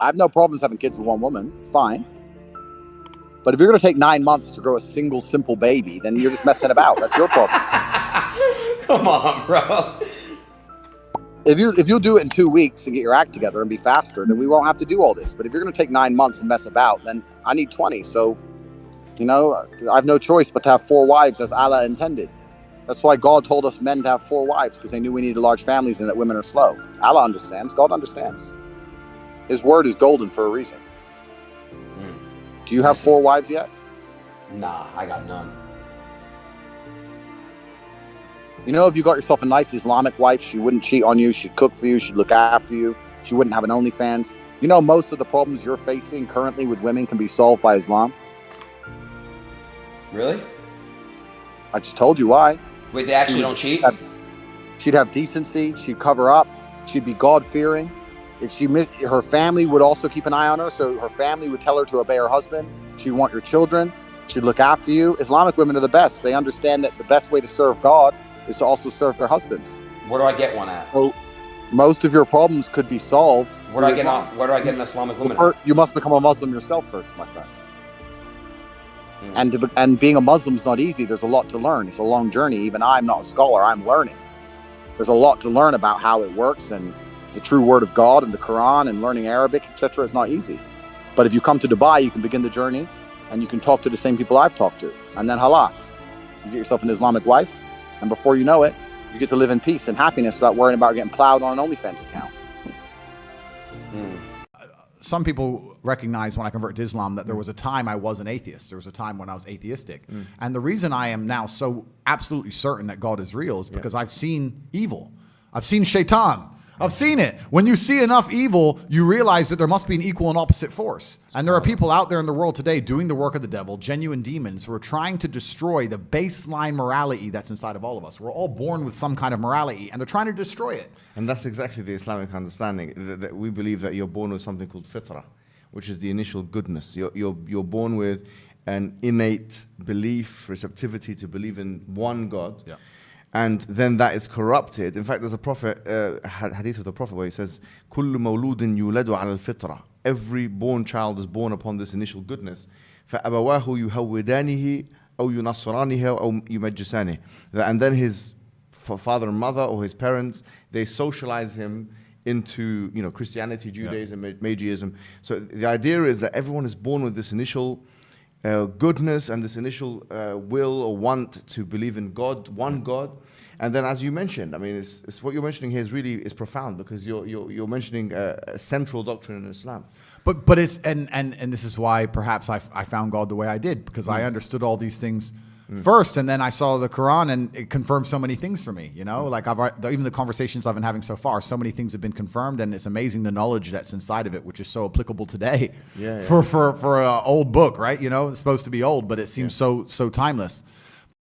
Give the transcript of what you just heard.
I have no problems having kids with one woman. It's fine. But if you're going to take 9 months to grow a single simple baby, then you're just messing about. That's your problem. Come on, bro. If you'll do it in 2 weeks and get your act together and be faster, then we won't have to do all this. But if you're going to take 9 months and mess about, then I need 20. So, you know, I have no choice but to have 4 wives as Allah intended. That's why God told us men to have 4 wives, because they knew we needed large families and that women are slow. Allah understands. God understands. His word is golden for a reason. Do you have 4 wives yet? Nah, I got none. You know, if you got yourself a nice Islamic wife, she wouldn't cheat on you, she'd cook for you, she'd look after you, she wouldn't have an OnlyFans. You know, most of the problems you're facing currently with women can be solved by Islam. Really? I just told you why. Wait, they actually don't cheat? She'd have decency, she'd cover up, she'd be God-fearing. If she missed, her family would also keep an eye on her, so her family would tell her to obey her husband. She'd want your children, she'd look after you. Islamic women are the best. They understand that the best way to serve God is to also serve their husbands. Where do I get one at? So most of your problems could be solved. Where do I get an Islamic woman at? You must become a Muslim yourself first, my friend. And being a Muslim is not easy. There's a lot to learn. It's a long journey. Even I'm not a scholar. I'm learning. There's a lot to learn about how it works, and the true word of God and the Quran and learning Arabic, etc. is not easy. But if you come to Dubai, you can begin the journey and you can talk to the same people I've talked to. And then halas, you get yourself an Islamic wife, and before you know it, you get to live in peace and happiness without worrying about getting plowed on an OnlyFans account. Some people recognize when I converted to Islam that there was a time I was an atheist. There was a time when I was atheistic. And the reason I am now so absolutely certain that God is real is because I've seen evil. I've seen shaitan. I've seen it. When you see enough evil, you realize that there must be an equal and opposite force. And there are people out there in the world today doing the work of the devil, genuine demons, who are trying to destroy the baseline morality that's inside of all of us. We're all born with some kind of morality, and they're trying to destroy it. And that's exactly the Islamic understanding, that we believe that you're born with something called fitrah, which is the initial goodness. You're born with an innate belief, receptivity to believe in one God. Yeah. And then that is corrupted. In fact, there's a prophet, hadith of the Prophet, where he says, كُلُّ مَوْلُودٍ يُولَدُ عَلَى الْفِطْرَةِ. Every born child is born upon this initial goodness. فَأَبَوَاهُ يُهَوِّدَانِهِ أَوْ يُنَصِّرَانِهِ أَوْ يُمَجِّسَانِهِ. And then his father and mother, or his parents, they socialize him into, you know, Christianity, Judaism, Magiism. So the idea is that everyone is born with this initial goodness and this initial will or want to believe in God, one God. And then, as you mentioned, I mean, it's what you're mentioning here is profound, because you're mentioning a central doctrine in Islam. But it's and this is why perhaps I found God the way I did, because I understood all these things first, and then I saw the Quran, and it confirmed so many things for me. You know, like even the conversations I've been having so far, so many things have been confirmed, and it's amazing the knowledge that's inside of it, which is so applicable today. For an old book, right? You know, it's supposed to be old, but it seems so timeless.